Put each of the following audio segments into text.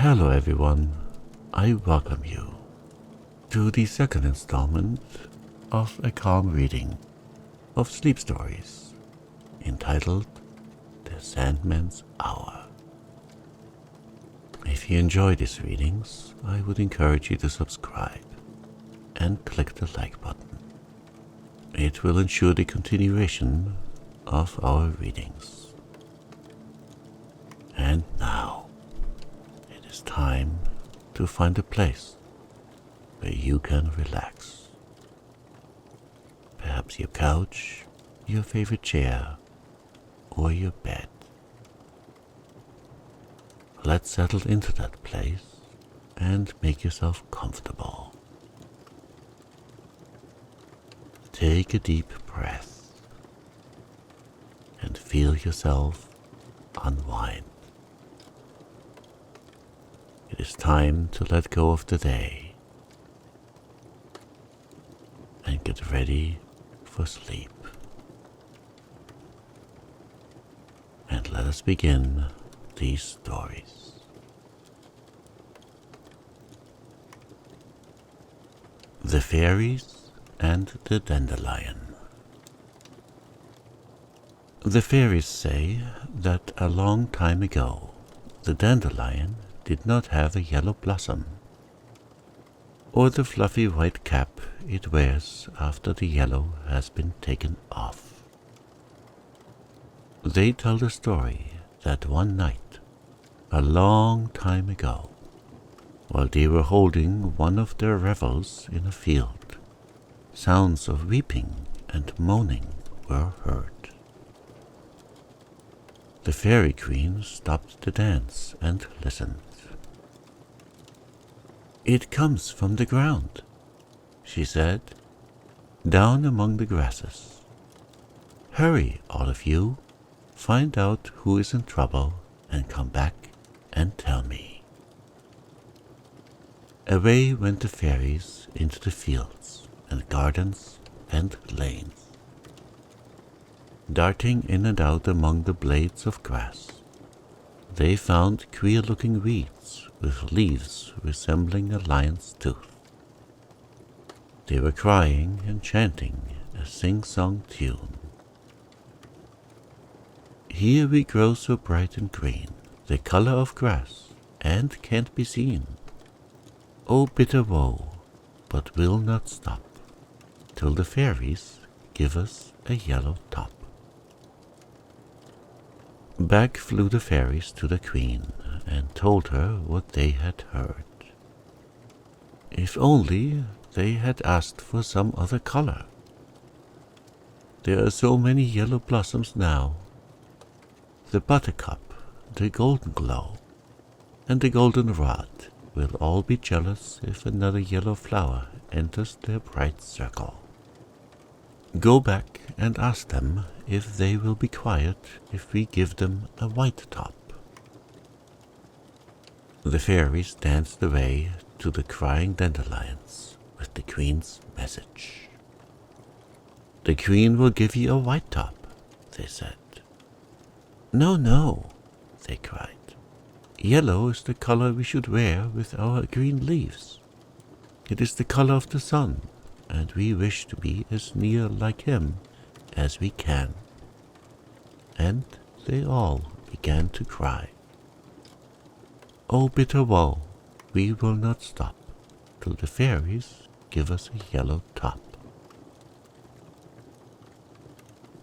Hello everyone, I welcome you to the second installment of a calm reading of sleep stories entitled The Sandman's Hour. If you enjoy these readings, I would encourage you to subscribe and click the like button. It will ensure the continuation of our readings. And now, it is time to find a place where you can relax. Perhaps your couch, your favorite chair, or your bed. Let's settle into that place and make yourself comfortable. Take a deep breath and feel yourself unwind. It is time to let go of the day and get ready for sleep. And let us begin these stories. The Fairies and the Dandelion. The fairies say that a long time ago the dandelion did not have a yellow blossom, or the fluffy white cap it wears after the yellow has been taken off. They tell the story that one night, a long time ago, while they were holding one of their revels in a field, sounds of weeping and moaning were heard. The Fairy Queen stopped the dance and listened. "It comes from the ground," she said, "down among the grasses. Hurry, all of you, find out who is in trouble and come back and tell me." Away went the fairies into the fields and gardens and lanes, darting in and out among the blades of grass. They found queer-looking weeds with leaves resembling a lion's tooth. They were crying and chanting a sing-song tune. "Here we grow so bright and green, the color of grass, and can't be seen. Oh, bitter woe, but we'll not stop till the fairies give us a yellow top." Back flew the fairies to the queen and told her what they had heard. If only they had asked for some other color. There are so many yellow blossoms now. The buttercup, the golden glow, and the goldenrod will all be jealous if another yellow flower enters their bright circle. Go back and ask them if they will be quiet if we give them a white top. The fairies danced away to the crying dandelions with the queen's message. "The queen will give you a white top," they said. "No, no," they cried. "Yellow is the color we should wear with our green leaves. It is the color of the sun, and we wish to be as near like him as we can." And they all began to cry. "Oh, bitter woe, we will not stop till the fairies give us a yellow top."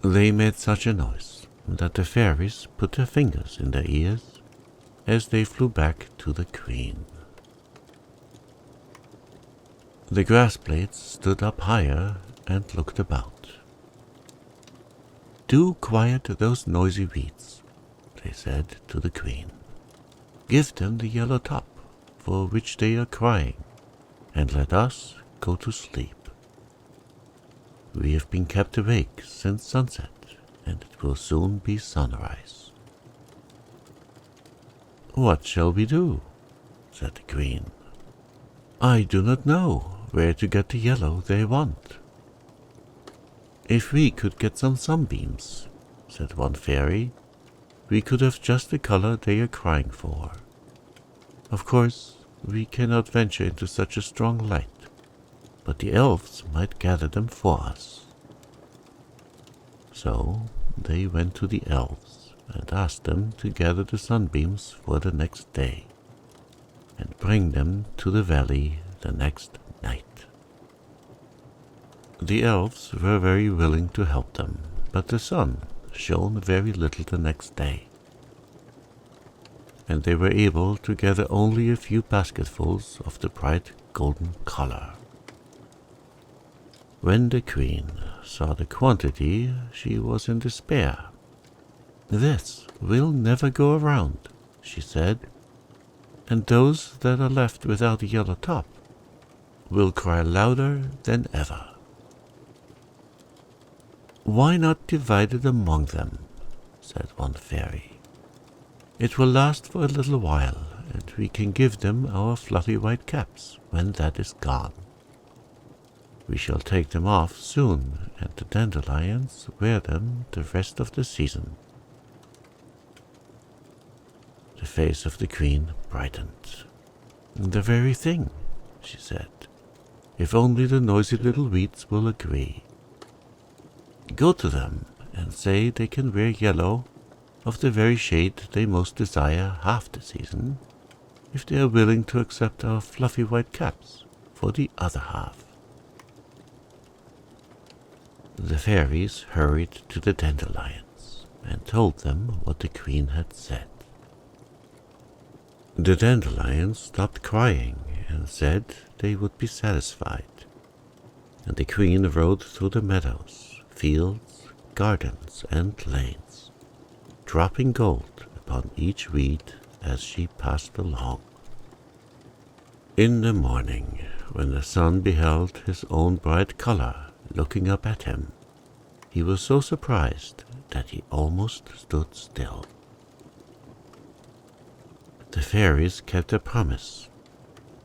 They made such a noise that the fairies put their fingers in their ears as they flew back to the queen. The grass blades stood up higher and looked about. "Do quiet those noisy weeds," they said to the queen. "Give them the yellow top for which they are crying, and let us go to sleep. We have been kept awake since sunset, and it will soon be sunrise." "What shall we do?" said the queen. "I do not know where to get the yellow they want." "If we could get some sunbeams," said one fairy, "we could have just the color they are crying for." Of course, we cannot venture into such a strong light, but the elves might gather them for us." So they went to the elves and asked them to gather the sunbeams for the next day and bring them to the valley the next night. The elves were very willing to help them, but the sun shone very little the next day, and they were able to gather only a few basketfuls of the bright golden color. When the queen saw the quantity, she was in despair. "This will never go around," she said, "and those that are left without a yellow top will cry louder than ever." "Why not divide it among them?" said one fairy. "It will last for a little while, and we can give them our fluffy white caps when that is gone. We shall take them off soon, and the dandelions wear them the rest of the season." The face of the queen brightened. "The very thing," she said, "if only the noisy little weeds will agree. Go to them and say they can wear yellow of the very shade they most desire half the season, if they are willing to accept our fluffy white caps for the other half." The fairies hurried to the dandelions and told them what the queen had said. The dandelions stopped crying and said they would be satisfied, and the queen rode through the meadows, fields, gardens, and lanes, dropping gold upon each weed as she passed along. In the morning, when the sun beheld his own bright color looking up at him, he was so surprised that he almost stood still. The fairies kept their promise,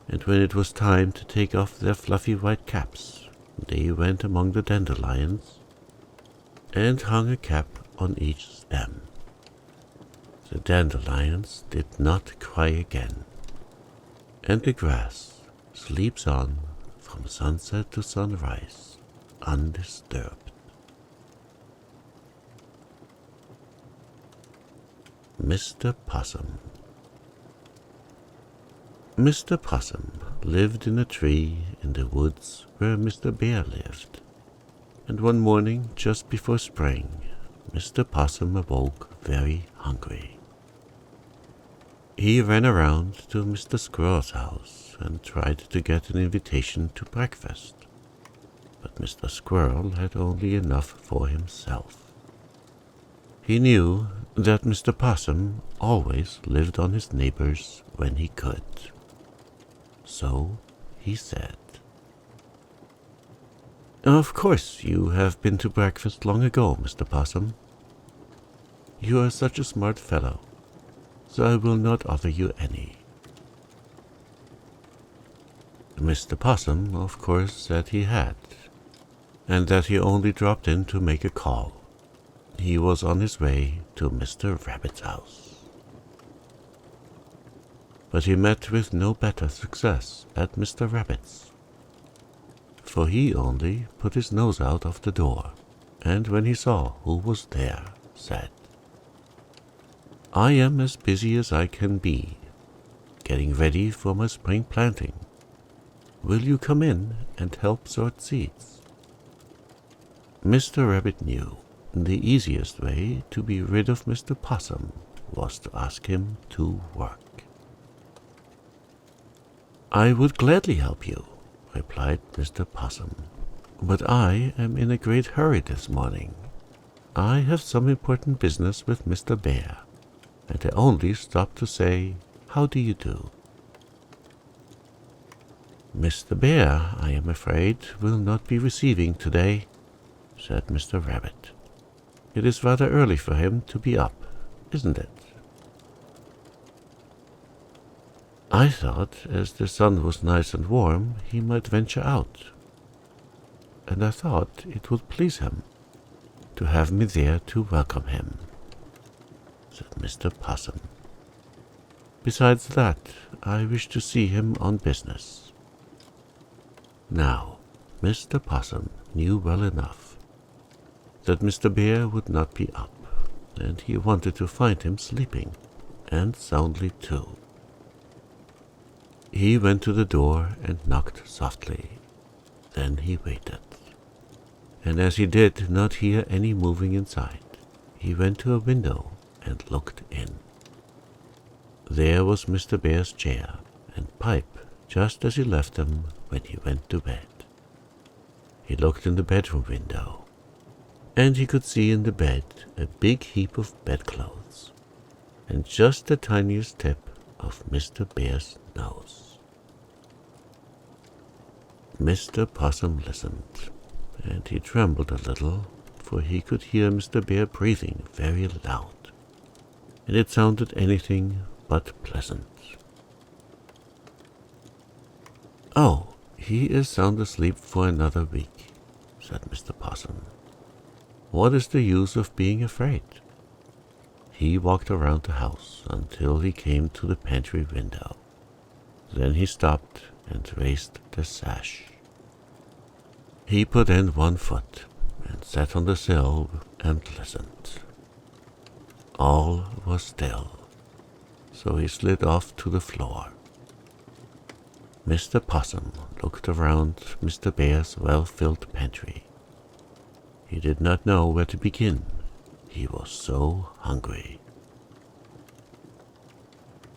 and when it was time to take off their fluffy white caps, they went among the dandelions and hung a cap on each stem. The dandelions did not cry again, and the grass sleeps on from sunset to sunrise, undisturbed. Mr. Possum. Mr. Possum lived in a tree in the woods where Mr. Bear lived, and one morning just before spring, Mr. Possum awoke very hungry. He ran around to Mr. Squirrel's house and tried to get an invitation to breakfast, but Mr. Squirrel had only enough for himself. He knew that Mr. Possum always lived on his neighbors when he could. So he said, "Of course you have been to breakfast long ago, Mr. Possum. You are such a smart fellow, so I will not offer you any." Mr. Possum, of course, said he had, and that he only dropped in to make a call. He was on his way to Mr. Rabbit's house. But he met with no better success at Mr. Rabbit's, for he only put his nose out of the door, and when he saw who was there, said, "I am as busy as I can be, getting ready for my spring planting. Will you come in and help sort seeds?" Mr. Rabbit knew the easiest way to be rid of Mr. Possum was to ask him to work. "I would gladly help you," replied Mr. Possum, "but I am in a great hurry this morning. I have some important business with Mr. Bear, and I only stopped to say, 'How do you do?'" "Mr. Bear, I am afraid, will not be receiving today," said Mr. Rabbit. "It is rather early for him to be up, isn't it?" "I thought, as the sun was nice and warm, he might venture out, and I thought it would please him to have me there to welcome him," said Mr. Possum. Besides that, I wish to see him on business." Now, Mr. Possum knew well enough that Mr. Bear would not be up, and he wanted to find him sleeping, and soundly too. He went to the door and knocked softly. Then he waited. And as he did not hear any moving inside, he went to a window and looked in. There was Mr. Bear's chair and pipe just as he left them when he went to bed. He looked in the bedroom window, and he could see in the bed a big heap of bedclothes, and just the tiniest tip of Mr. Bear's nose. Mr. Possum listened, and he trembled a little, for he could hear Mr. Bear breathing very loud, and it sounded anything but pleasant. "Oh, he is sound asleep for another week," said Mr. Possum. "What is the use of being afraid?" He walked around the house until he came to the pantry window. Then he stopped and raised the sash. He put in one foot and sat on the sill and listened. All was still, so he slid off to the floor. Mr. Possum looked around Mr. Bear's well-filled pantry. He did not know where to begin. He was so hungry.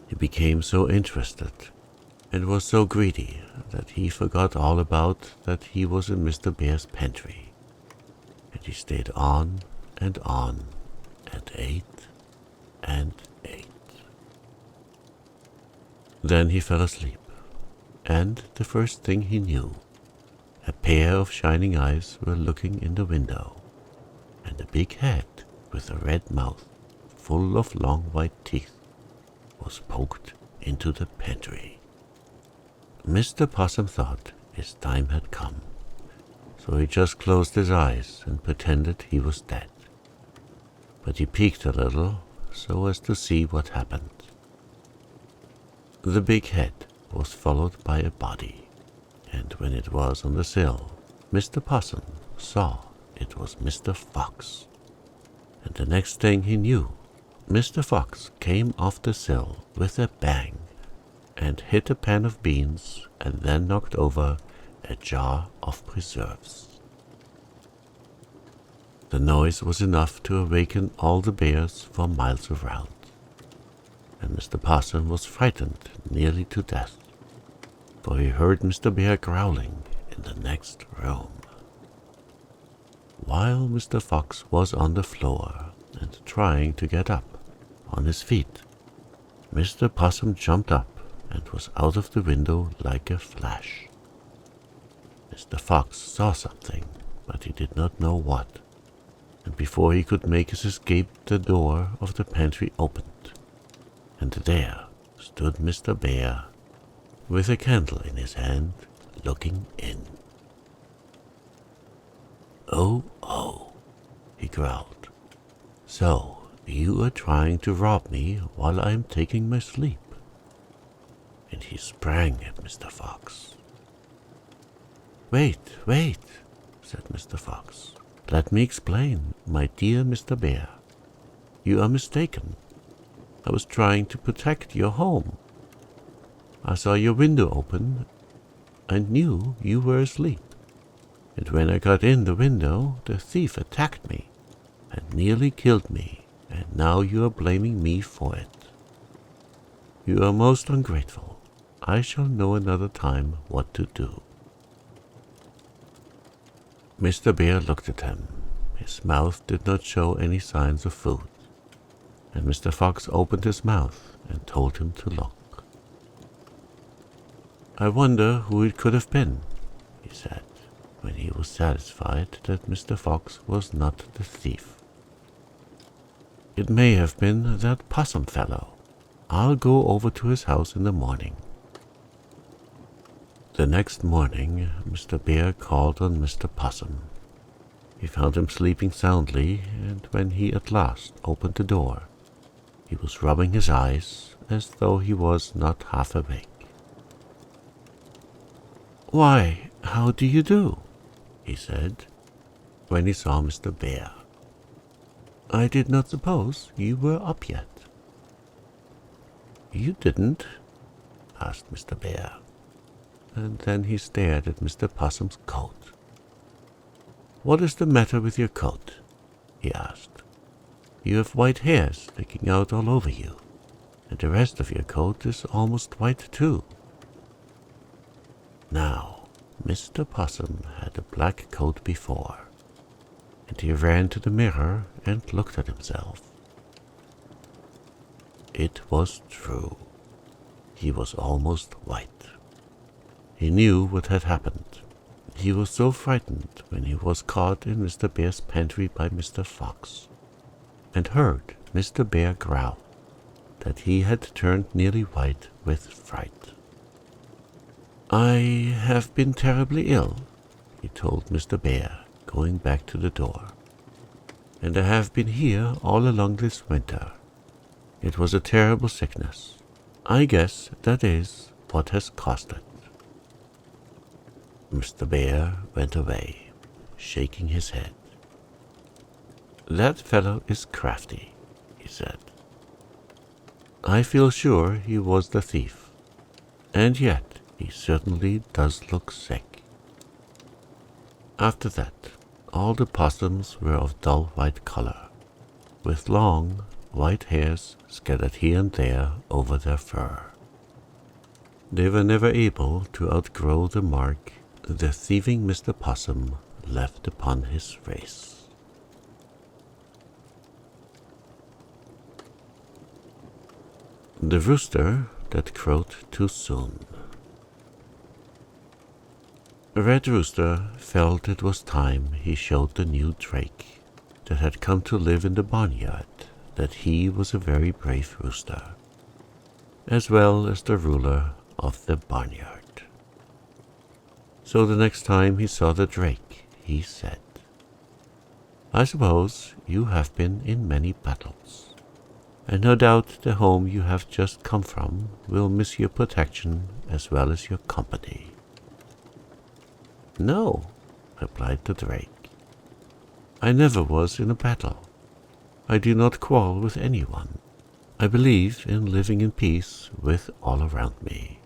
He became so interested and was so greedy that he forgot all about that he was in Mr. Bear's pantry, and he stayed on and ate and ate. Then he fell asleep, and the first thing he knew, a pair of shining eyes were looking in the window, and a big head with a red mouth full of long white teeth was poked into the pantry. Mr. Possum thought his time had come, so he just closed his eyes and pretended he was dead. But he peeked a little so as to see what happened. The big head was followed by a body, and when it was on the sill, Mr. Possum saw it was Mr. Fox. And the next thing he knew, Mr. Fox came off the sill with a bang and hit a pan of beans and then knocked over a jar of preserves. The noise was enough to awaken all the bears for miles around, and Mr. Possum was frightened nearly to death, for he heard Mr. Bear growling in the next room. While Mr. Fox was on the floor and trying to get up on his feet, Mr. Possum jumped up and was out of the window like a flash. Mr. Fox saw something, but he did not know what, and before he could make his escape, the door of the pantry opened, and there stood Mr. Bear with a candle in his hand, looking in. "Oh, oh," he growled. "So you are trying to rob me while I am taking my sleep?" And he sprang at Mr. Fox. "Wait, wait," said Mr. Fox. "Let me explain, my dear Mr. Bear. You are mistaken. I was trying to protect your home. I saw your window open and knew you were asleep. And when I got in the window, the thief attacked me and nearly killed me, and now you are blaming me for it. You are most ungrateful. I shall know another time what to do." Mr. Bear looked at him. His mouth did not show any signs of food, and Mr. Fox opened his mouth and told him to look. "I wonder who it could have been," he said, when he was satisfied that Mr. Fox was not the thief. "It may have been that Possum fellow. I'll go over to his house in the morning." The next morning, Mr. Bear called on Mr. Possum. He found him sleeping soundly, and when he at last opened the door, He was rubbing his eyes as though he was not half awake. "Why, how do you do?" he said, when he saw Mr. Bear. "I did not suppose you were up yet." "You didn't?" asked Mr. Bear, and then he stared at Mr. Possum's coat. "What is the matter with your coat?" he asked. "You have white hairs sticking out all over you, and the rest of your coat is almost white too." Now, Mr. Possum had a black coat before, and he ran to the mirror and looked at himself. It was true. He was almost white. He knew what had happened. He was so frightened when he was caught in Mr. Bear's pantry by Mr. Fox, and heard Mr. Bear growl, that he had turned nearly white with fright. "I have been terribly ill," he told Mr. Bear, going back to the door, "and I have been here all along this winter. It was a terrible sickness. I guess that is what has caused it." Mr. Bear went away, shaking his head. "That fellow is crafty," he said. "I feel sure he was the thief, and yet he certainly does look sick." After that, all the possums were of dull white color, with long white hairs scattered here and there over their fur. They were never able to outgrow the mark the thieving Mr. Possum left upon his race. The Rooster That Crowed Too Soon. Red Rooster felt it was time he showed the new drake that had come to live in the barnyard that he was a very brave rooster, as well as the ruler of the barnyard. So the next time he saw the drake, he said, "I suppose you have been in many battles, and no doubt the home you have just come from will miss your protection as well as your company." "No," replied the drake. "I never was in a battle. I do not quarrel with anyone. I believe in living in peace with all around me."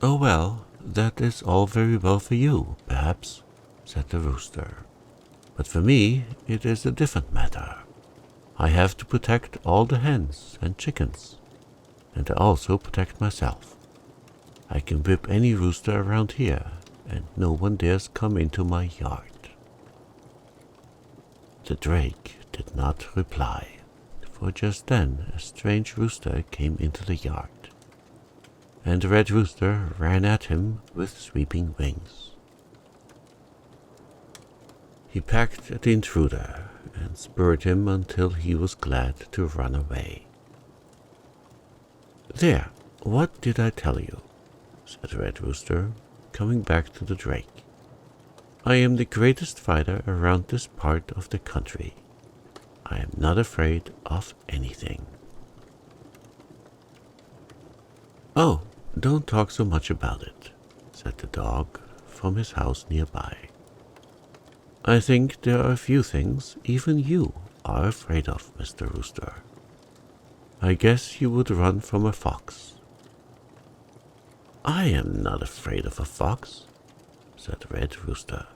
"Oh, well, that is all very well for you, perhaps," said the rooster. "But for me it is a different matter. I have to protect all the hens and chickens, and I also protect myself. I can whip any rooster around here, and no one dares come into my yard." The drake did not reply, for just then a strange rooster came into the yard, and the red rooster ran at him with sweeping wings. He pecked at the intruder and spurred him until he was glad to run away. "There, what did I tell you?" said Red Rooster, coming back to the drake. "I am the greatest fighter around this part of the country. I am not afraid of anything." "Oh, don't talk so much about it," said the dog from his house nearby. "I think there are a few things even you are afraid of, Mr. Rooster. I guess you would run from a fox." "I am not afraid of a fox," said Red Rooster.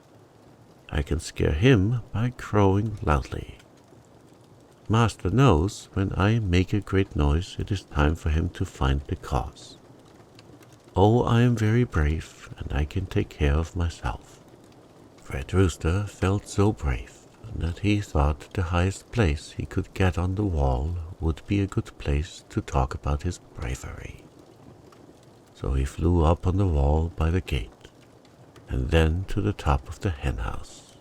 "I can scare him by crowing loudly. Master knows when I make a great noise it is time for him to find the cause. Oh, I am very brave, and I can take care of myself." Red Rooster felt so brave that he thought the highest place he could get on the wall would be a good place to talk about his bravery. So he flew up on the wall by the gate, and then to the top of the henhouse.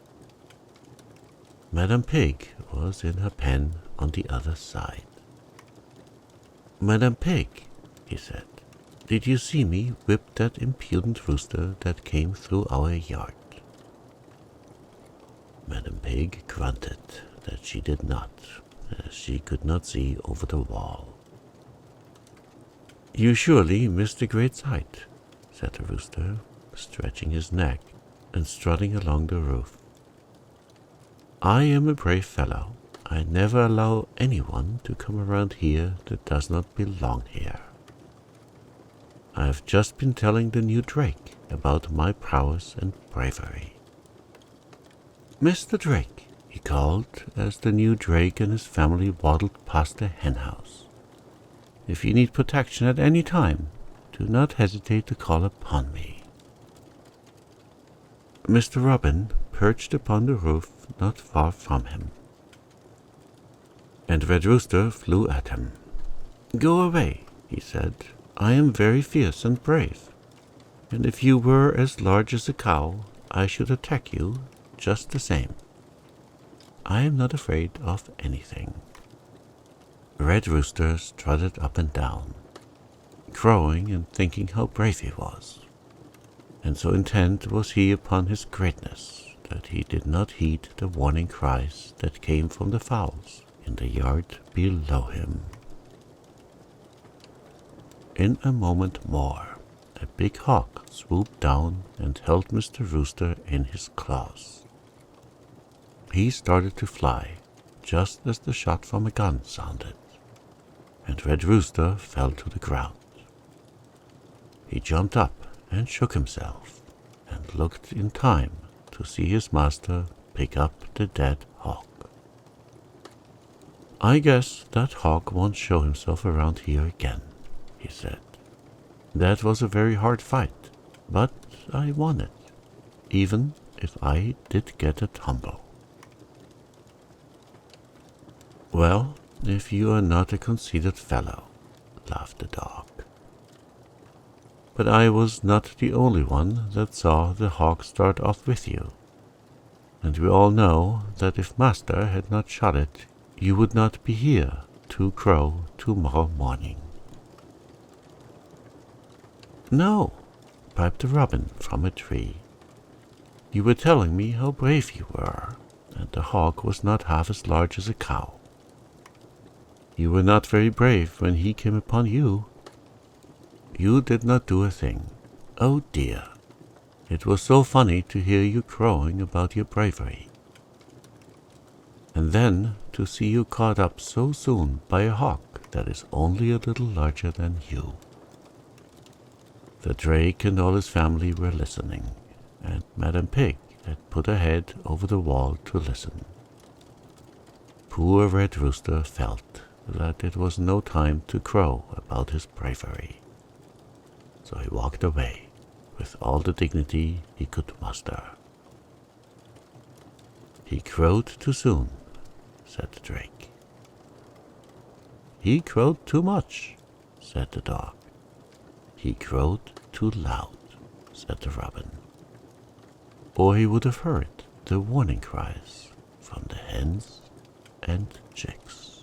Madam Pig was in her pen on the other side. "Madam Pig," he said, "did you see me whip that impudent rooster that came through our yard?" Madam Pig grunted that she did not, as she could not see over the wall. "You surely missed a great sight," said the rooster, stretching his neck and strutting along the roof. "I am a brave fellow. I never allow anyone to come around here that does not belong here. I have just been telling the new Drake about my prowess and bravery." "Mr. Drake," he called as the new Drake and his family waddled past the henhouse, "if you need protection at any time, do not hesitate to call upon me." Mr. Robin perched upon the roof not far from him, and Red Rooster flew at him. "Go away," he said. "I am very fierce and brave, and if you were as large as a cow, I should attack you just the same. I am not afraid of anything." Red Rooster strutted up and down, crowing and thinking how brave he was, and so intent was he upon his greatness that he did not heed the warning cries that came from the fowls in the yard below him. In a moment more, a big hawk swooped down and held Mr. Rooster in his claws. He started to fly just as the shot from a gun sounded, and Red Rooster fell to the ground. He jumped up and shook himself and looked in time to see his master pick up the dead hawk. "I guess that hawk won't show himself around here again," he said. "That was a very hard fight, but I won it, even if I did get a tumble." "Well, if you are not a conceited fellow," laughed the dog. "But I was not the only one that saw the hawk start off with you, and we all know that if Master had not shot it, you would not be here to crow tomorrow morning." "No," piped a robin from a tree. "You were telling me how brave you were, and the hawk was not half as large as a cow. You were not very brave when he came upon you. You did not do a thing. Oh dear, it was so funny to hear you crowing about your bravery. And then to see you caught up so soon by a hawk that is only a little larger than you." The Drake and all his family were listening, and Madam Pig had put her head over the wall to listen. Poor Red Rooster felt that it was no time to crow about his bravery, so he walked away with all the dignity he could muster. "He crowed too soon," said the Drake. "He crowed too much," said the dog. "He crowed too loud," said the robin. Or he would have heard the warning cries from the hens and chicks.